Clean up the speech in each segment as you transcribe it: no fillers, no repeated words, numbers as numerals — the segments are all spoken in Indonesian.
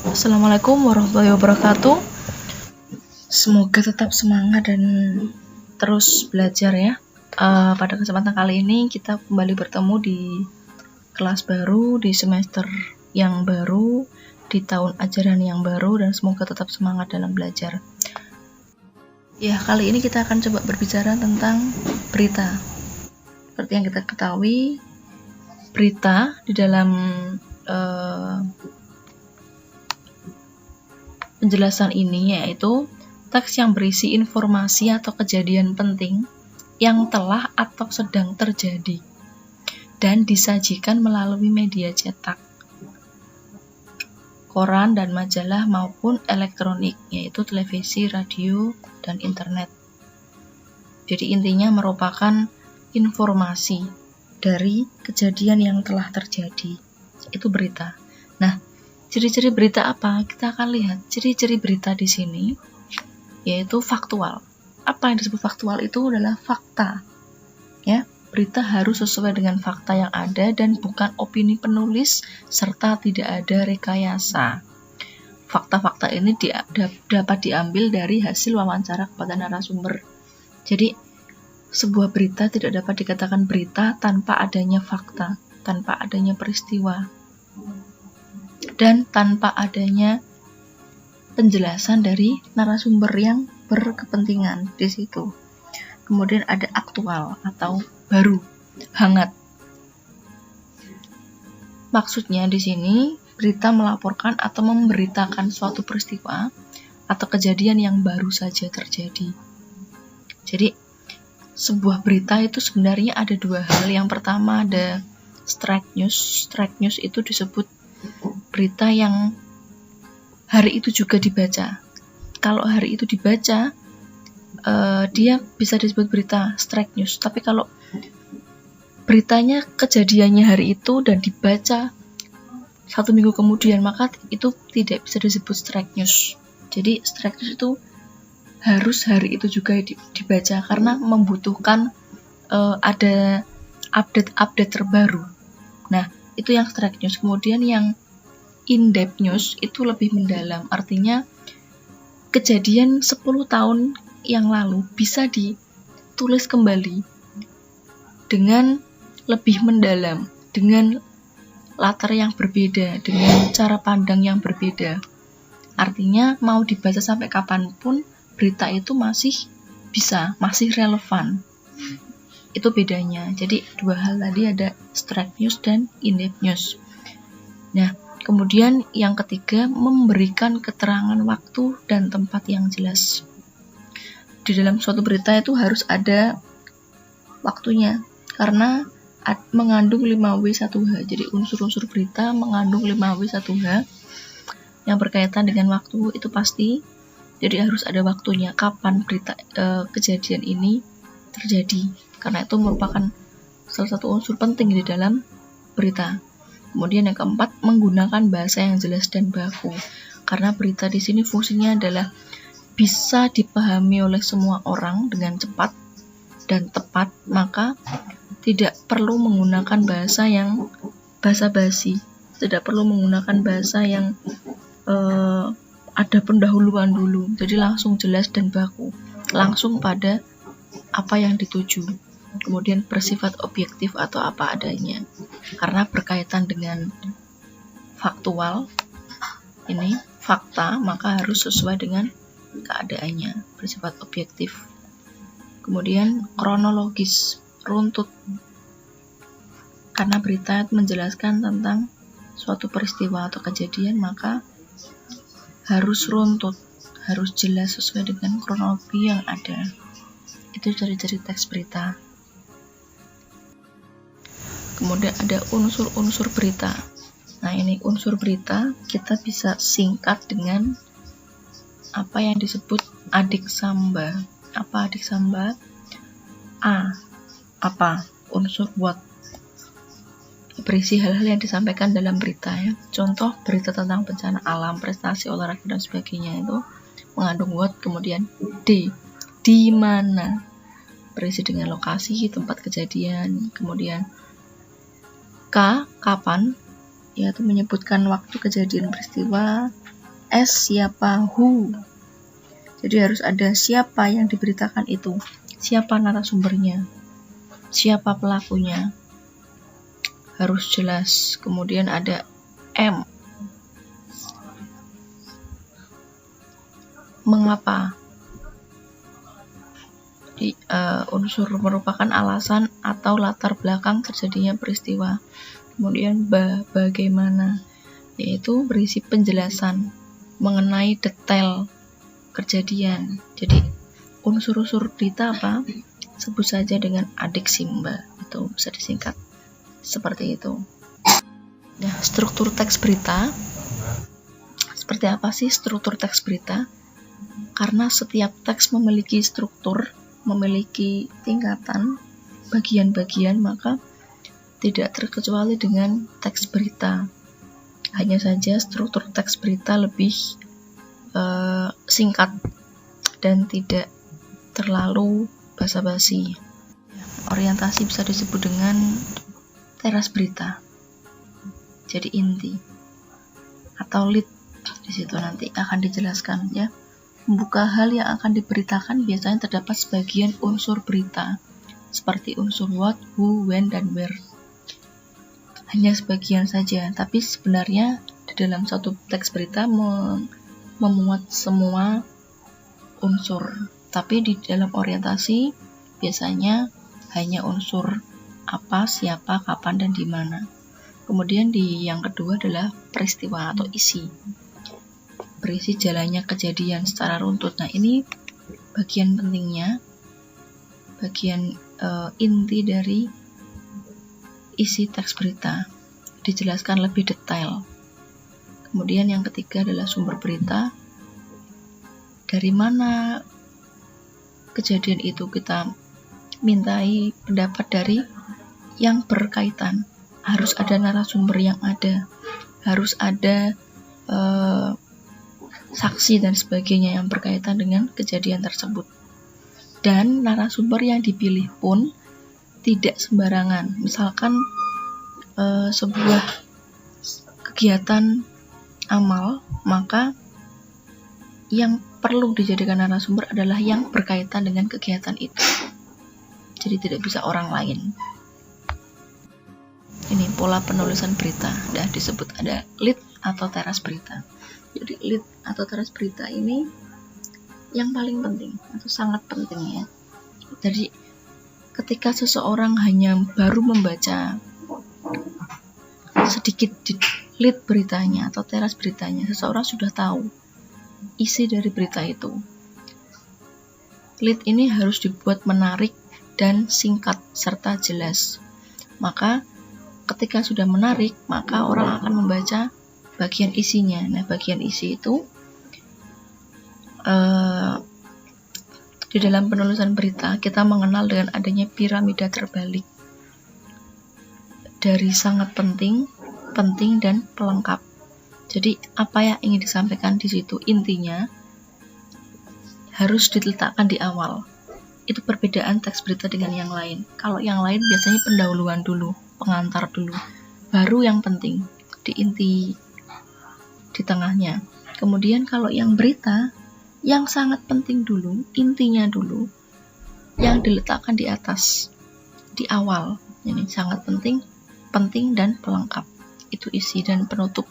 Assalamualaikum warahmatullahi wabarakatuh. Semoga tetap semangat dan terus belajar ya. Pada kesempatan kali ini kita kembali bertemu di kelas baru, di semester yang baru, di tahun ajaran yang baru, dan semoga tetap semangat dalam belajar. Ya, kali ini kita akan coba berbicara tentang berita. Seperti yang kita ketahui, berita di dalam penjelasan ini yaitu teks yang berisi informasi atau kejadian penting yang telah atau sedang terjadi dan disajikan melalui media cetak, koran dan majalah maupun elektronik, yaitu televisi, radio, dan internet. Jadi intinya merupakan informasi dari kejadian yang telah terjadi, itu berita. Nah, ciri-ciri berita apa? Kita akan lihat ciri-ciri berita di sini, yaitu faktual. Apa yang disebut faktual? Itu adalah fakta. Ya, berita harus sesuai dengan fakta yang ada dan bukan opini penulis serta tidak ada rekayasa. Fakta-fakta ini dapat diambil dari hasil wawancara kepada narasumber. Jadi, sebuah berita tidak dapat dikatakan berita tanpa adanya fakta, tanpa adanya peristiwa, dan tanpa adanya penjelasan dari narasumber yang berkepentingan di situ. Kemudian ada aktual atau baru, hangat. Maksudnya di sini berita melaporkan atau memberitakan suatu peristiwa atau kejadian yang baru saja terjadi. Jadi sebuah berita itu sebenarnya ada dua hal. Yang pertama ada straight news. Straight news itu disebut berita yang hari itu juga dibaca. Kalau hari itu dibaca, dia bisa disebut berita straight news. Tapi kalau beritanya kejadiannya hari itu dan dibaca 1 minggu kemudian, maka itu tidak bisa disebut straight news. Jadi straight news itu harus hari itu juga dibaca karena membutuhkan ada update terbaru. Nah, itu yang straight news. Kemudian yang in-depth news itu lebih mendalam. Artinya kejadian 10 tahun yang lalu bisa ditulis kembali dengan lebih mendalam, dengan latar yang berbeda, dengan cara pandang yang berbeda. Artinya mau dibaca sampai kapanpun berita itu masih relevan. Itu bedanya. Jadi dua hal tadi, ada straight news dan in-depth news. Nah, kemudian yang ketiga, memberikan keterangan waktu dan tempat yang jelas. Di dalam suatu berita itu harus ada waktunya, karena mengandung 5W1H. Jadi unsur-unsur berita mengandung 5W1H yang berkaitan dengan waktu, itu pasti. Jadi harus ada waktunya, kapan berita kejadian ini terjadi, karena itu merupakan salah satu unsur penting di dalam berita. Kemudian yang keempat, menggunakan bahasa yang jelas dan baku, karena berita di sini fungsinya adalah bisa dipahami oleh semua orang dengan cepat dan tepat, maka tidak perlu menggunakan bahasa yang basa-basi, tidak perlu menggunakan bahasa yang ada pendahuluan dulu. Jadi langsung jelas dan baku, langsung pada apa yang dituju. Kemudian bersifat objektif atau apa adanya, karena berkaitan dengan faktual, ini fakta, maka harus sesuai dengan keadaannya, bersifat objektif. Kemudian kronologis, runtut, karena berita menjelaskan tentang suatu peristiwa atau kejadian, maka harus runtut, harus jelas sesuai dengan kronologi yang ada. Itu ciri-ciri teks berita. Kemudian ada unsur-unsur berita. Nah, ini unsur berita kita bisa singkat dengan apa yang disebut adiksamba. Apa adiksamba? A. Apa? Unsur what. Berisi hal-hal yang disampaikan dalam berita ya. Contoh berita tentang bencana alam, prestasi olahraga dan sebagainya itu mengandung what. Kemudian D. Di mana? Berisi dengan lokasi, tempat kejadian. Kemudian K. Kapan? Yaitu menyebutkan waktu kejadian peristiwa. S siapa, who. Jadi harus ada siapa yang diberitakan itu, siapa narasumbernya, siapa pelakunya, harus jelas. Kemudian ada M, mengapa. Unsur merupakan alasan atau latar belakang terjadinya peristiwa. Kemudian bagaimana, yaitu berisi penjelasan mengenai detail kejadian. Jadi unsur-unsur berita apa? Sebut saja dengan adik Simba, itu bisa disingkat seperti itu. Nah, struktur teks berita. Seperti apa sih struktur teks berita? Karena setiap teks memiliki struktur, memiliki tingkatan, bagian-bagian, maka tidak terkecuali dengan teks berita. Hanya saja struktur teks berita lebih singkat dan tidak terlalu basa-basi. Orientasi bisa disebut dengan teras berita. Jadi inti atau lead, di situ nanti akan dijelaskan ya. Membuka hal yang akan diberitakan biasanya terdapat sebagian unsur berita, seperti unsur what, who, when, dan where. Hanya sebagian saja, tapi sebenarnya di dalam satu teks berita memuat semua unsur. Tapi di dalam orientasi biasanya hanya unsur apa, siapa, kapan, dan di mana. Kemudian yang kedua adalah peristiwa atau isi. Berisi jalannya kejadian secara runtut. Nah, ini bagian pentingnya, bagian inti dari isi teks berita, dijelaskan lebih detail. Kemudian yang ketiga adalah sumber berita. Dari mana kejadian itu, kita mintai pendapat dari yang berkaitan. Harus ada narasumber yang ada, harus ada saksi dan sebagainya yang berkaitan dengan kejadian tersebut. Dan narasumber yang dipilih pun tidak sembarangan. Misalkan sebuah kegiatan amal, maka yang perlu dijadikan narasumber adalah yang berkaitan dengan kegiatan itu. Jadi tidak bisa orang lain. Ini pola penulisan berita, dan disebut ada lead atau teras berita. Jadi lead atau teras berita ini yang paling penting atau sangat penting ya. Jadi ketika seseorang hanya baru membaca sedikit di lead beritanya atau teras beritanya, seseorang sudah tahu isi dari berita itu. Lead ini harus dibuat menarik dan singkat serta jelas. Maka ketika sudah menarik, maka orang akan membaca bagian isinya. Nah, bagian isi itu di dalam penulisan berita kita mengenal dengan adanya piramida terbalik dari sangat penting, dan pelengkap. Jadi apa yang ingin disampaikan di situ intinya harus diletakkan di awal. Itu perbedaan teks berita dengan yang lain. Kalau yang lain biasanya pendahuluan dulu, pengantar dulu, baru yang penting di inti di tengahnya. Kemudian kalau yang berita, yang sangat penting dulu, intinya dulu, yang diletakkan di atas, di awal. Ini sangat penting dan pelengkap. Itu isi dan penutup.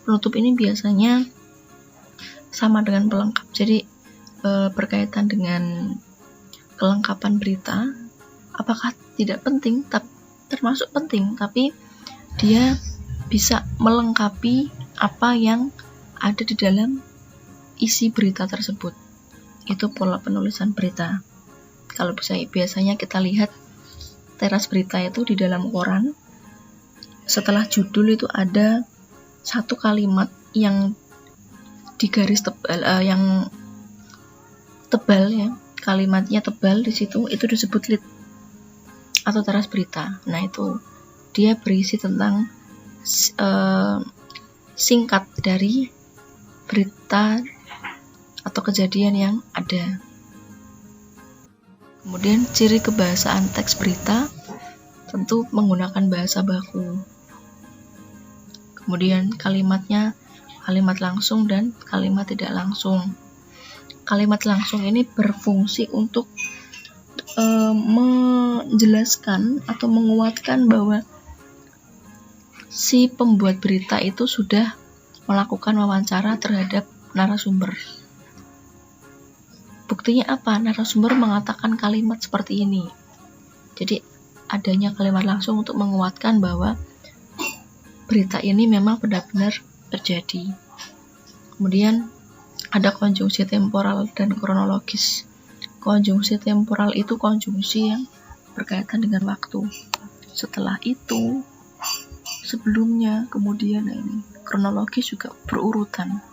Penutup ini biasanya sama dengan pelengkap. Jadi berkaitan dengan kelengkapan berita. Apakah tidak penting? Termasuk penting, tapi dia bisa melengkapi apa yang ada di dalam isi berita tersebut. Itu pola penulisan berita. Kalau biasanya kita lihat teras berita itu di dalam koran, setelah judul itu ada satu kalimat yang digaris tebal, yang tebal ya, kalimatnya tebal di situ, itu disebut lead atau teras berita. Nah, itu dia berisi tentang singkat dari berita atau kejadian yang ada. Kemudian ciri kebahasaan teks berita tentu menggunakan bahasa baku. Kemudian kalimatnya kalimat langsung dan kalimat tidak langsung. Kalimat langsung ini berfungsi untuk menjelaskan atau menguatkan bahwa si pembuat berita itu sudah melakukan wawancara terhadap narasumber. Buktinya apa? Narasumber mengatakan kalimat seperti ini. Jadi adanya kalimat langsung untuk menguatkan bahwa berita ini memang benar-benar terjadi. Kemudian ada konjungsi temporal dan kronologis. Konjungsi temporal itu konjungsi yang berkaitan dengan waktu. Setelah itu, sebelumnya, kemudian ini. Kronologis juga berurutan.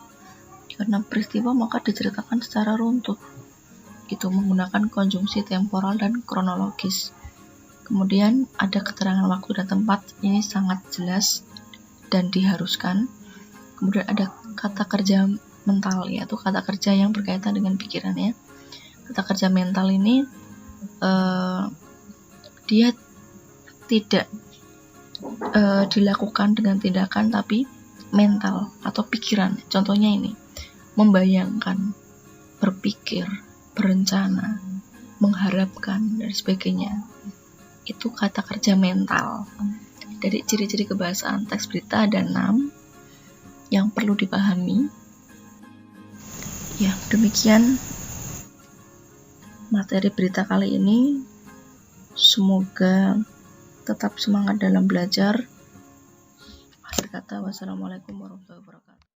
Karena peristiwa maka diceritakan secara runtut. Itu menggunakan konjungsi temporal dan kronologis. Kemudian ada keterangan waktu dan tempat. Ini sangat jelas dan diharuskan. Kemudian ada kata kerja mental, yaitu kata kerja yang berkaitan dengan pikirannya. Kata kerja mental ini dia tidak dilakukan dengan tindakan tapi mental atau pikiran. Contohnya ini, membayangkan, berpikir, berencana, mengharapkan, dan sebagainya. Itu kata kerja mental. Dari ciri-ciri kebahasaan teks berita ada 6 yang perlu dipahami. Ya, demikian materi berita kali ini. Semoga tetap semangat dalam belajar. Akhir kata, wassalamualaikum warahmatullahi wabarakatuh.